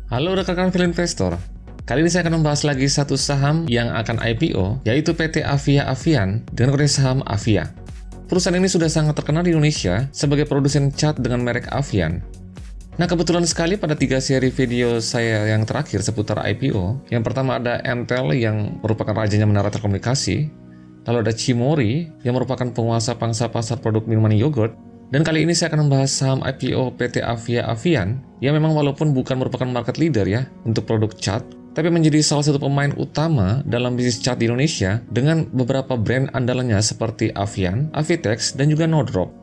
Halo rekan-rekan film investor. Kali ini saya akan membahas lagi satu saham yang akan IPO, yaitu PT Avia Avian dengan kode saham Avia. Perusahaan ini sudah sangat terkenal di Indonesia sebagai produsen cat dengan merek Avian. Nah, kebetulan sekali pada 3 seri video saya yang terakhir seputar IPO, yang pertama ada Entel yang merupakan rajanya menara telekomunikasi, lalu ada Cimory yang merupakan penguasa pangsa pasar produk minuman yogurt, dan kali ini saya akan membahas saham IPO PT Avia Avian yang memang walaupun bukan merupakan market leader ya untuk produk cat, tapi menjadi salah satu pemain utama dalam bisnis cat di Indonesia dengan beberapa brand andalannya seperti Avian, Avitex, dan juga Nodrop.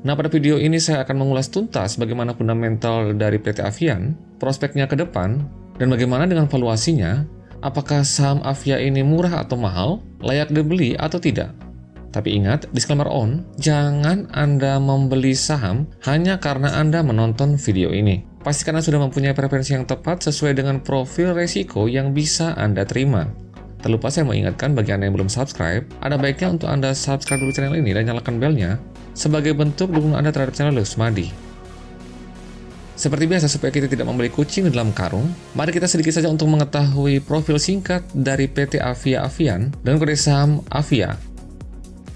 Nah, pada video ini saya akan mengulas tuntas bagaimana fundamental dari PT Avian, prospeknya ke depan, dan bagaimana dengan valuasinya, apakah saham Avia ini murah atau mahal, layak dibeli atau tidak. Tapi ingat, disclaimer on, jangan Anda membeli saham hanya karena Anda menonton video ini. Pastikan Anda sudah mempunyai preferensi yang tepat sesuai dengan profil resiko yang bisa Anda terima. Terlupa saya mau ingatkan bagi Anda yang belum subscribe, ada baiknya untuk Anda subscribe dulu channel ini dan nyalakan belnya sebagai bentuk dukungan Anda terhadap channel Lusmadi. Seperti biasa, supaya kita tidak membeli kucing di dalam karung, mari kita sedikit saja untuk mengetahui profil singkat dari PT Avia Avian dengan kode saham Avia.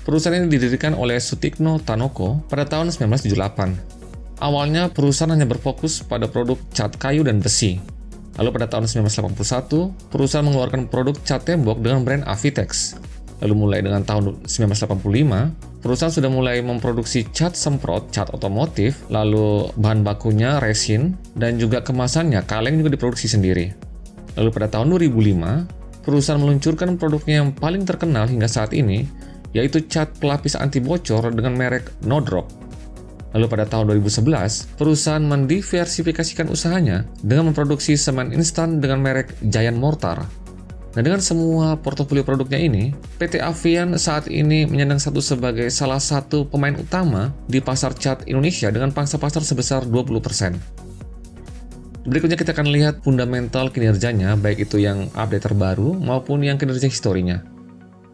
Perusahaan ini didirikan oleh Sutikno Tanoko pada tahun 1978. Awalnya perusahaan hanya berfokus pada produk cat kayu dan besi. Lalu pada tahun 1981, perusahaan mengeluarkan produk cat tembok dengan brand Avitex. Lalu mulai dengan tahun 1985, perusahaan sudah mulai memproduksi cat semprot, cat otomotif, lalu bahan bakunya resin, dan juga kemasannya kaleng juga diproduksi sendiri. Lalu pada tahun 2005, perusahaan meluncurkan produknya yang paling terkenal hingga saat ini, yaitu cat pelapis anti bocor dengan merek Nodrop. Lalu pada tahun 2011, perusahaan mendiversifikasikan usahanya dengan memproduksi semen instan dengan merek Giant Mortar. Nah, dengan semua portofolio produknya ini, PT Avian saat ini menyandang status sebagai salah satu pemain utama di pasar cat Indonesia dengan pangsa pasar sebesar 20%. Berikutnya kita akan lihat fundamental kinerjanya, baik itu yang update terbaru maupun yang kinerja historinya.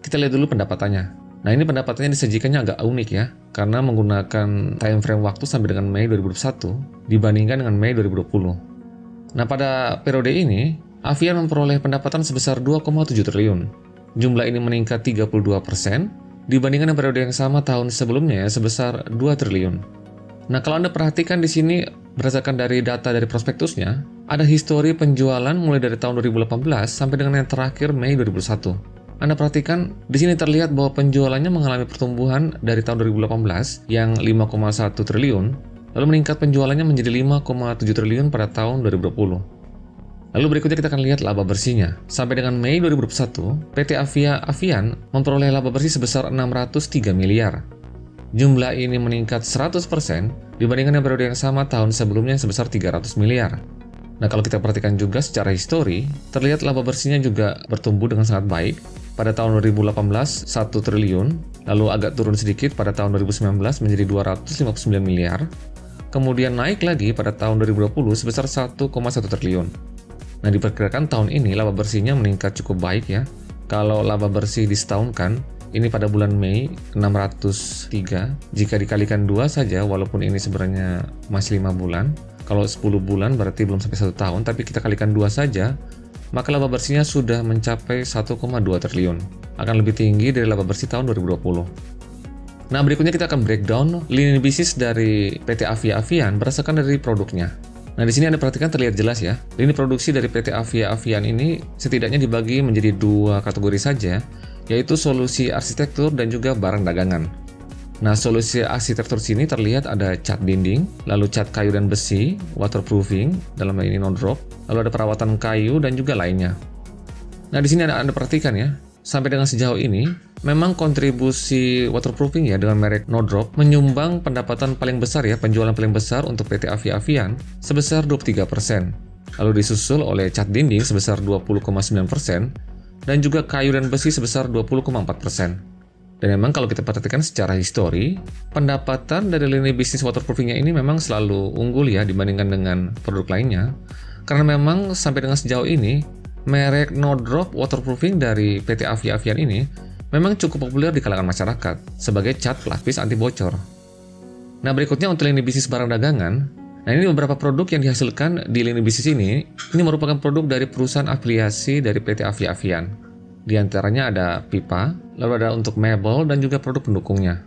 Kita lihat dulu pendapatannya. Nah, ini pendapatannya disajikannya agak unik ya, karena menggunakan time frame waktu sampai dengan Mei 2021 dibandingkan dengan Mei 2020. Nah, pada periode ini, Avian memperoleh pendapatan sebesar 2,7 triliun. Jumlah ini meningkat 32% dibandingkan dengan periode yang sama tahun sebelumnya ya, sebesar 2 triliun. Nah, kalau Anda perhatikan di sini, berdasarkan dari data dari prospektusnya, ada histori penjualan mulai dari tahun 2018 sampai dengan yang terakhir Mei 2021. Anda perhatikan, di sini terlihat bahwa penjualannya mengalami pertumbuhan dari tahun 2018 yang 5,1 triliun, lalu meningkat penjualannya menjadi 5,7 triliun pada tahun 2020. Lalu berikutnya kita akan lihat laba bersihnya. Sampai dengan Mei 2021, PT Avia Avian memperoleh laba bersih sebesar 603 miliar. Jumlah ini meningkat 100% dibandingkan dengan periode yang sama tahun sebelumnya sebesar 300 miliar. Nah, kalau kita perhatikan juga secara histori, terlihat laba bersihnya juga bertumbuh dengan sangat baik. Pada tahun 2018, 1 triliun, lalu agak turun sedikit pada tahun 2019 menjadi 259 miliar, kemudian naik lagi pada tahun 2020 sebesar 1,1 triliun. Nah, diperkirakan tahun ini laba bersihnya meningkat cukup baik ya. Kalau laba bersih disetahunkan, ini pada bulan Mei 603, jika dikalikan 2 saja, walaupun ini sebenarnya masih 5 bulan, kalau 10 bulan berarti belum sampai 1 tahun, tapi kita kalikan 2 saja, maka laba bersihnya sudah mencapai 1,2 triliun. Akan lebih tinggi dari laba bersih tahun 2020. Nah, berikutnya kita akan breakdown lini bisnis dari PT Avia Avian berdasarkan dari produknya. Nah, di sini Anda perhatikan terlihat jelas ya. Lini produksi dari PT Avia Avian ini setidaknya dibagi menjadi 2 kategori saja, yaitu solusi arsitektur dan juga barang dagangan. Nah, solusi arsitektur sini terlihat ada cat dinding, lalu cat kayu dan besi, waterproofing, dalam hal ini Nodrop, lalu ada perawatan kayu dan juga lainnya. Nah, di sini Anda perhatikan ya, sampai dengan sejauh ini, memang kontribusi waterproofing ya dengan merek Nodrop menyumbang pendapatan paling besar ya, penjualan paling besar untuk PT Avia Avian sebesar 23%. Lalu disusul oleh cat dinding sebesar 20,9% dan juga kayu dan besi sebesar 20,4%. Dan memang kalau kita perhatikan secara histori, pendapatan dari lini bisnis waterproofingnya ini memang selalu unggul ya dibandingkan dengan produk lainnya. Karena memang sampai dengan sejauh ini, merek Nodrop waterproofing dari PT Avia Avian ini memang cukup populer di kalangan masyarakat sebagai cat pelapis anti bocor. Nah, berikutnya untuk lini bisnis barang dagangan, Nah, ini beberapa produk yang dihasilkan di lini bisnis ini merupakan produk dari perusahaan afiliasi dari PT Avia Avian. Di antaranya ada pipa, lalu ada untuk mebel dan juga produk pendukungnya.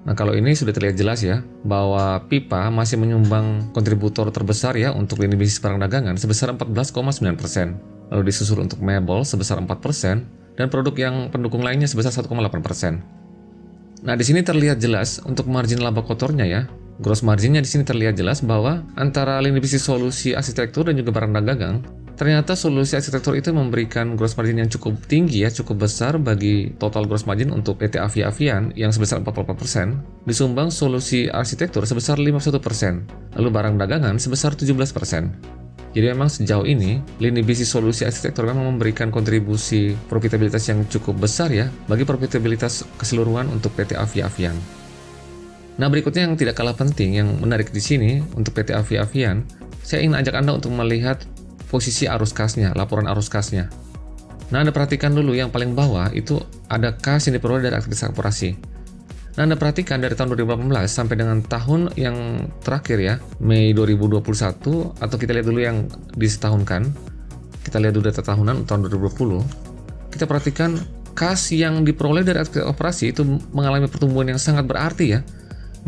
Nah, kalau ini sudah terlihat jelas ya, bahwa pipa masih menyumbang kontributor terbesar ya untuk lini bisnis barang dagangan sebesar 14,9%. Lalu disusul untuk mebel sebesar 4%, dan produk yang pendukung lainnya sebesar 1,8%. Nah, di sini terlihat jelas untuk margin laba kotornya ya. Gross marginnya di sini terlihat jelas bahwa antara lini bisnis solusi arsitektur dan juga barang dagangan, ternyata solusi arsitektur itu memberikan gross margin yang cukup tinggi ya, cukup besar bagi total gross margin untuk PT Avia Avian yang sebesar 44%, disumbang solusi arsitektur sebesar 51%, lalu barang dagangan sebesar 17%. Jadi memang sejauh ini, lini bisnis solusi arsitektur memang memberikan kontribusi profitabilitas yang cukup besar ya, bagi profitabilitas keseluruhan untuk PT Avia Avian. Nah, berikutnya yang tidak kalah penting, yang menarik di sini untuk PT Avia Avian, saya ingin ajak Anda untuk melihat posisi arus kasnya, laporan arus kasnya. Nah, Anda perhatikan dulu yang paling bawah itu ada kas yang diperoleh dari aktivitas korporasi. Nah, Anda perhatikan dari tahun 2018 sampai dengan tahun yang terakhir ya, Mei 2021, atau kita lihat dulu yang disetahunkan. Kita lihat dulu data tahunan tahun 2020. Kita perhatikan kas yang diperoleh dari aktivitas operasi itu mengalami pertumbuhan yang sangat berarti ya.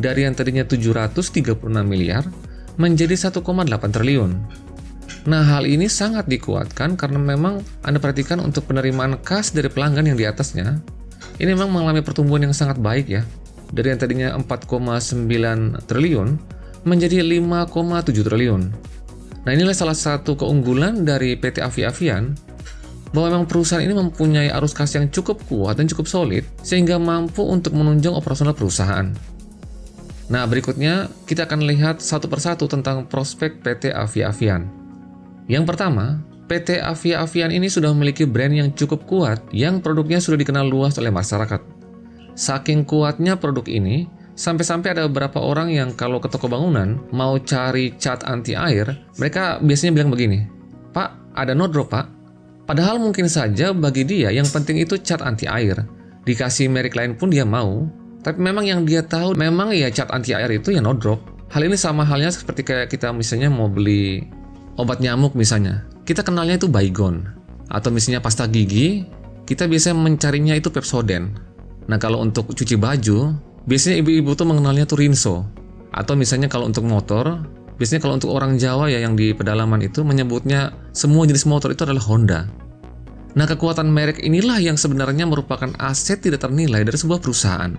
Dari yang tadinya 736 miliar menjadi 1,8 triliun. Nah, hal ini sangat dikuatkan karena memang Anda perhatikan untuk penerimaan kas dari pelanggan yang di atasnya, ini memang mengalami pertumbuhan yang sangat baik ya. Dari yang tadinya 4,9 triliun menjadi 5,7 triliun. Nah, inilah salah satu keunggulan dari PT Avia Avian, bahwa memang perusahaan ini mempunyai arus kas yang cukup kuat dan cukup solid sehingga mampu untuk menunjang operasional perusahaan. Nah, berikutnya kita akan lihat satu persatu tentang prospek PT Avia Avian. Yang pertama, PT Avia Avian ini sudah memiliki brand yang cukup kuat yang produknya sudah dikenal luas oleh masyarakat. Saking kuatnya produk ini, sampai-sampai ada beberapa orang yang kalau ke toko bangunan mau cari cat anti air, mereka biasanya bilang begini, "Pak, ada no drop, Pak." Padahal mungkin saja bagi dia yang penting itu cat anti air. Dikasih merek lain pun dia mau. Tapi memang yang dia tahu memang ya cat anti air itu ya no drop. Hal ini sama halnya seperti kayak kita misalnya mau beli obat nyamuk misalnya. Kita kenalnya itu Baygon. Atau misalnya pasta gigi, kita biasanya mencarinya itu Pepsodent. Nah, kalau untuk cuci baju, biasanya ibu-ibu tuh mengenalnya tuh Rinso. Atau misalnya kalau untuk motor, biasanya kalau untuk orang Jawa ya yang di pedalaman itu menyebutnya semua jenis motor itu adalah Honda. Nah, kekuatan merek inilah yang sebenarnya merupakan aset tidak ternilai dari sebuah perusahaan.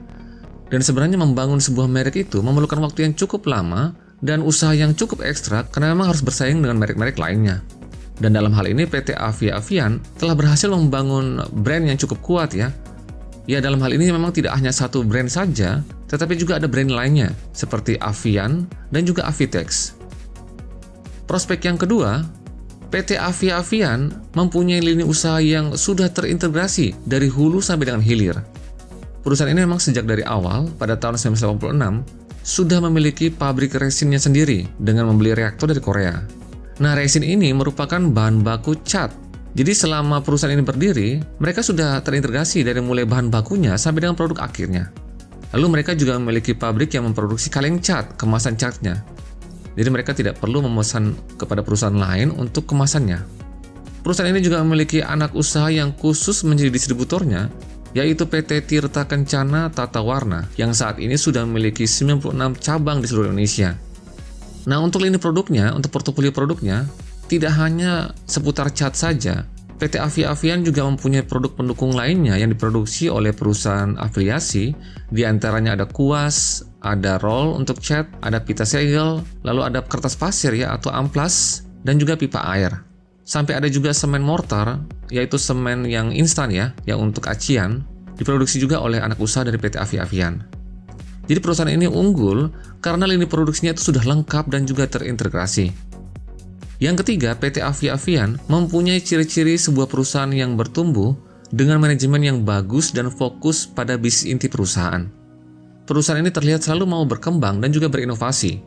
Dan sebenarnya membangun sebuah merek itu memerlukan waktu yang cukup lama dan usaha yang cukup ekstra karena memang harus bersaing dengan merek-merek lainnya. Dan dalam hal ini PT Avia Avian telah berhasil membangun brand yang cukup kuat ya. Ya, dalam hal ini memang tidak hanya satu brand saja, tetapi juga ada brand lainnya seperti Avian dan juga Avitex. Prospek yang kedua, PT Avia Avian mempunyai lini usaha yang sudah terintegrasi dari hulu sampai dengan hilir. Perusahaan ini memang sejak dari awal, pada tahun 1986, sudah memiliki pabrik resinnya sendiri dengan membeli reaktor dari Korea. Nah, resin ini merupakan bahan baku cat. Jadi selama perusahaan ini berdiri, mereka sudah terintegrasi dari mulai bahan bakunya sampai dengan produk akhirnya. Lalu mereka juga memiliki pabrik yang memproduksi kaleng cat, kemasan catnya. Jadi mereka tidak perlu memesan kepada perusahaan lain untuk kemasannya. Perusahaan ini juga memiliki anak usaha yang khusus menjadi distributornya, yaitu PT Tirta Kencana Tata Warna yang saat ini sudah memiliki 96 cabang di seluruh Indonesia. Nah, untuk lini produknya, untuk portofolio produknya, tidak hanya seputar cat saja, PT Avia Avian juga mempunyai produk pendukung lainnya yang diproduksi oleh perusahaan afiliasi, di antaranya ada kuas, ada roll untuk cat, ada pita segel, lalu ada kertas pasir ya atau amplas, dan juga pipa air. Sampai ada juga semen mortar, yaitu semen yang instan ya, yang untuk acian, diproduksi juga oleh anak usaha dari PT Avia Avian. Jadi perusahaan ini unggul karena lini produksinya itu sudah lengkap dan juga terintegrasi. Yang ketiga, PT Avia Avian mempunyai ciri-ciri sebuah perusahaan yang bertumbuh dengan manajemen yang bagus dan fokus pada bisnis inti perusahaan. Perusahaan ini terlihat selalu mau berkembang dan juga berinovasi,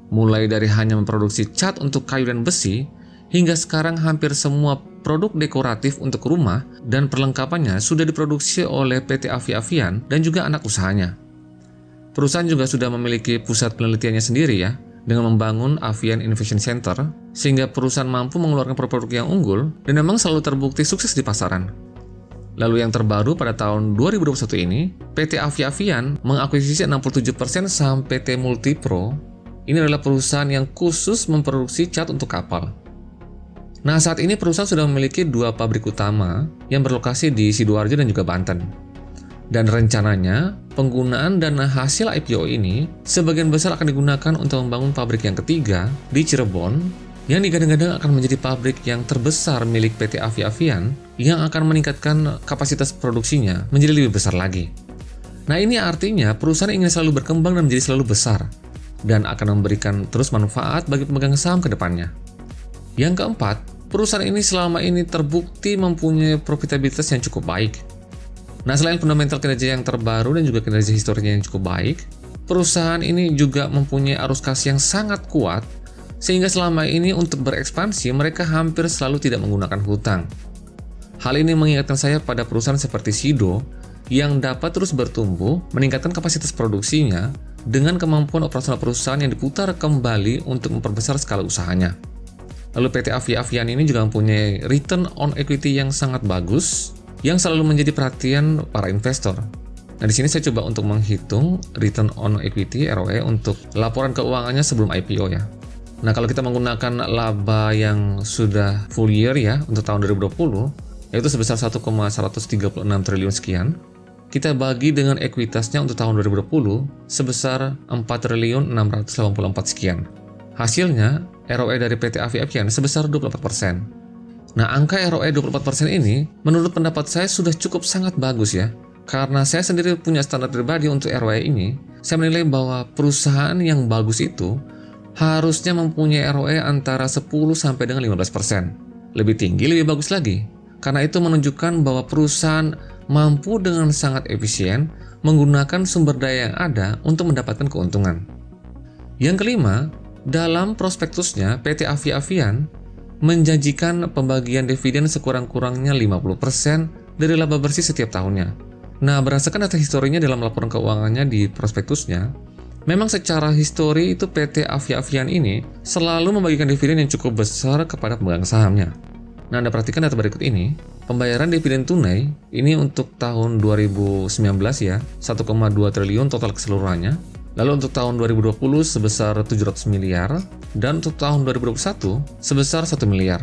mulai dari hanya memproduksi cat untuk kayu dan besi, hingga sekarang hampir semua produk dekoratif untuk rumah dan perlengkapannya sudah diproduksi oleh PT Avia Avian dan juga anak usahanya. Perusahaan juga sudah memiliki pusat penelitiannya sendiri ya, dengan membangun Avian Innovation Center, sehingga perusahaan mampu mengeluarkan produk-produk yang unggul dan memang selalu terbukti sukses di pasaran. Lalu yang terbaru pada tahun 2021 ini, PT Avia Avian mengakuisisi 67% saham PT Multipro. Ini adalah perusahaan yang khusus memproduksi cat untuk kapal. Nah, saat ini perusahaan sudah memiliki 2 pabrik utama yang berlokasi di Sidoarjo dan juga Banten. Dan rencananya, penggunaan dana hasil IPO ini sebagian besar akan digunakan untuk membangun pabrik yang ketiga di Cirebon, yang digadang-gadang akan menjadi pabrik yang terbesar milik PT Avia Avian yang akan meningkatkan kapasitas produksinya menjadi lebih besar lagi. Nah, ini artinya perusahaan ingin selalu berkembang dan menjadi selalu besar, dan akan memberikan terus manfaat bagi pemegang saham ke depannya. Yang keempat, perusahaan ini selama ini terbukti mempunyai profitabilitas yang cukup baik. Nah, selain fundamental kinerja yang terbaru dan juga kinerja historinya yang cukup baik, perusahaan ini juga mempunyai arus kas yang sangat kuat, sehingga selama ini untuk berekspansi mereka hampir selalu tidak menggunakan hutang. Hal ini mengingatkan saya pada perusahaan seperti Sido yang dapat terus bertumbuh, meningkatkan kapasitas produksinya dengan kemampuan operasional perusahaan yang diputar kembali untuk memperbesar skala usahanya. Lalu PT Avia Avian ini juga mempunyai return on equity yang sangat bagus, yang selalu menjadi perhatian para investor. Nah, di sini saya coba untuk menghitung return on equity (ROE) untuk laporan keuangannya sebelum IPO ya. Nah, kalau kita menggunakan laba yang sudah full year ya untuk tahun 2020, yaitu sebesar 1,136 triliun sekian, kita bagi dengan ekuitasnya untuk tahun 2020 sebesar 4.684 sekian. Hasilnya, ROE dari PT Avia Avian sebesar 24%. Nah, angka ROE 24% ini menurut pendapat saya sudah cukup sangat bagus ya. Karena saya sendiri punya standar pribadi untuk ROE ini, saya menilai bahwa perusahaan yang bagus itu harusnya mempunyai ROE antara 10 sampai dengan 15%. Lebih tinggi, lebih bagus lagi. Karena itu menunjukkan bahwa perusahaan mampu dengan sangat efisien menggunakan sumber daya yang ada untuk mendapatkan keuntungan. Yang kelima, dalam prospektusnya PT Avia Avian menjanjikan pembagian dividen sekurang-kurangnya 50% dari laba bersih setiap tahunnya. Nah, berdasarkan data historinya dalam laporan keuangannya di prospektusnya, memang secara histori itu PT Avia Avian ini selalu membagikan dividen yang cukup besar kepada pemegang sahamnya. Nah, Anda perhatikan data berikut ini, pembayaran dividen tunai ini untuk tahun 2019 ya, 1,2 triliun total keseluruhannya. Lalu untuk tahun 2020 sebesar 700 miliar, dan untuk tahun 2021 sebesar 1 miliar.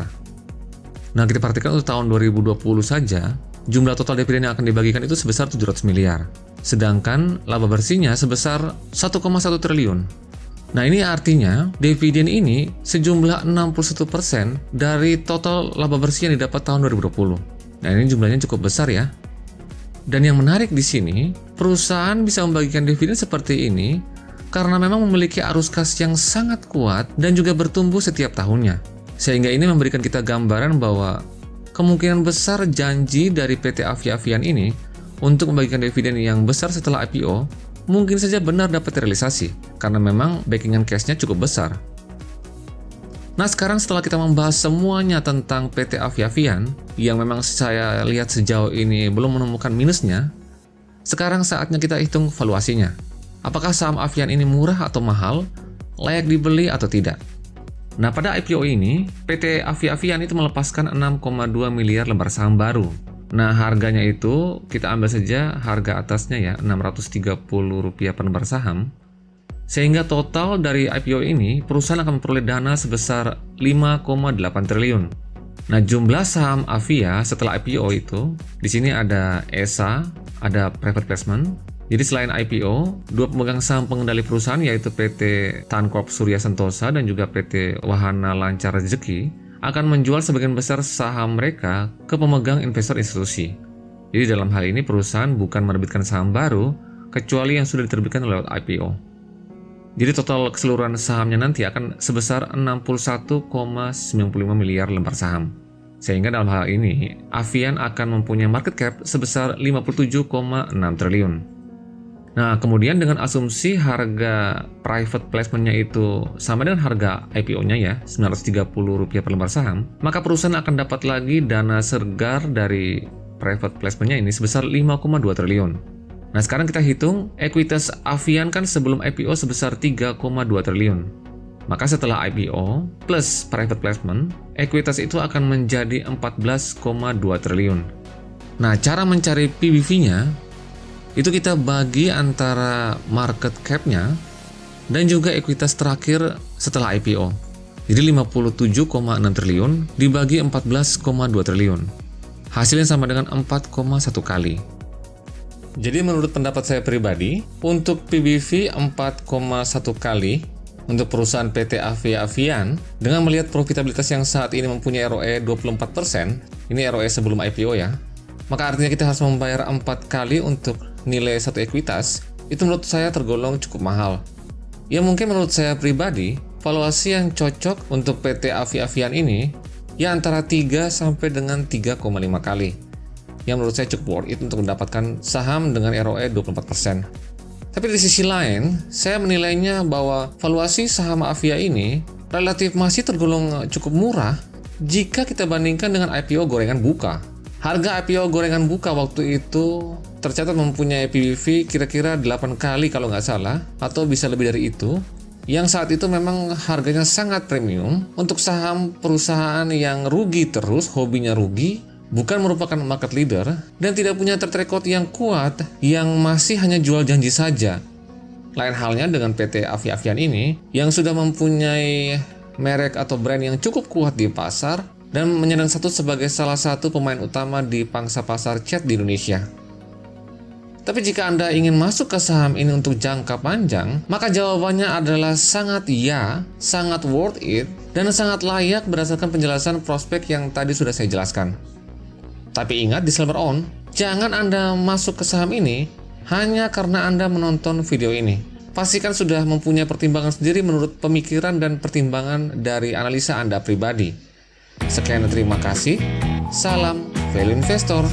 Nah, kita perhatikan untuk tahun 2020 saja, jumlah total dividen yang akan dibagikan itu sebesar 700 miliar. Sedangkan laba bersihnya sebesar 1,1 triliun. Nah, ini artinya dividen ini sejumlah 61% dari total laba bersih yang didapat tahun 2020. Nah, ini jumlahnya cukup besar ya. Dan yang menarik di sini, perusahaan bisa membagikan dividen seperti ini karena memang memiliki arus kas yang sangat kuat dan juga bertumbuh setiap tahunnya. Sehingga ini memberikan kita gambaran bahwa kemungkinan besar janji dari PT Avia Avian ini untuk membagikan dividen yang besar setelah IPO mungkin saja benar dapat terrealisasi karena memang backingan cash-nya cukup besar. Nah, sekarang setelah kita membahas semuanya tentang PT Avia Avian yang memang saya lihat sejauh ini belum menemukan minusnya, sekarang saatnya kita hitung valuasinya. Apakah saham Avian ini murah atau mahal, layak dibeli atau tidak? Nah, pada IPO ini, PT Avia Avian itu melepaskan 6,2 miliar lembar saham baru. Nah, harganya itu kita ambil saja harga atasnya ya, Rp630 per lembar saham. Sehingga total dari IPO ini, perusahaan akan memperoleh dana sebesar 5,8 triliun. Nah, jumlah saham Avia setelah IPO itu, di sini ada ESA, ada private placement. Jadi selain IPO, dua pemegang saham pengendali perusahaan yaitu PT Tancorp Surya Sentosa dan juga PT Wahana Lancar Rezeki akan menjual sebagian besar saham mereka ke pemegang investor institusi. Jadi dalam hal ini perusahaan bukan menerbitkan saham baru, kecuali yang sudah diterbitkan lewat IPO. Jadi total keseluruhan sahamnya nanti akan sebesar 61,95 miliar lembar saham. Sehingga dalam hal ini, Avian akan mempunyai market cap sebesar 57,6 triliun. Nah, kemudian dengan asumsi harga private placement-nya itu sama dengan harga IPO-nya ya, Rp930 per lembar saham, maka perusahaan akan dapat lagi dana segar dari private placement-nya ini sebesar 5,2 triliun. Nah, sekarang kita hitung ekuitas Avian kan sebelum IPO sebesar 3,2 triliun. Maka setelah IPO plus private placement, ekuitas itu akan menjadi 14,2 triliun. Nah, cara mencari PBV-nya itu kita bagi antara market cap-nya dan juga ekuitas terakhir setelah IPO. Jadi 57,6 triliun dibagi 14,2 triliun. Hasilnya sama dengan 4,1 kali. Jadi menurut pendapat saya pribadi, untuk PBV 4,1 kali untuk perusahaan PT Avia Avian dengan melihat profitabilitas yang saat ini mempunyai ROE 24%, ini ROE sebelum IPO ya, maka artinya kita harus membayar 4 kali untuk nilai satu ekuitas, itu menurut saya tergolong cukup mahal. Ya mungkin menurut saya pribadi, valuasi yang cocok untuk PT Avia Avian ini ya antara 3 sampai dengan 3,5 kali. Yang menurut saya cukup worth it untuk mendapatkan saham dengan ROE 24%. Tapi di sisi lain, saya menilainya bahwa valuasi saham Avia ini relatif masih tergolong cukup murah jika kita bandingkan dengan IPO gorengan buka. Harga IPO gorengan buka waktu itu tercatat mempunyai PBV kira-kira 8 kali kalau nggak salah, atau bisa lebih dari itu, yang saat itu memang harganya sangat premium untuk saham perusahaan yang rugi terus, hobinya rugi, bukan merupakan market leader, dan tidak punya track record yang kuat, yang masih hanya jual janji saja. Lain halnya dengan PT Avia Avian ini, yang sudah mempunyai merek atau brand yang cukup kuat di pasar, dan menyandang status sebagai salah satu pemain utama di pangsa pasar chat di Indonesia. Tapi jika Anda ingin masuk ke saham ini untuk jangka panjang, maka jawabannya adalah sangat ya, sangat worth it, dan sangat layak berdasarkan penjelasan prospek yang tadi sudah saya jelaskan. Tapi ingat, disclaimer on, jangan Anda masuk ke saham ini hanya karena Anda menonton video ini. Pastikan sudah mempunyai pertimbangan sendiri menurut pemikiran dan pertimbangan dari analisa Anda pribadi. Sekian, terima kasih. Salam Value Investor.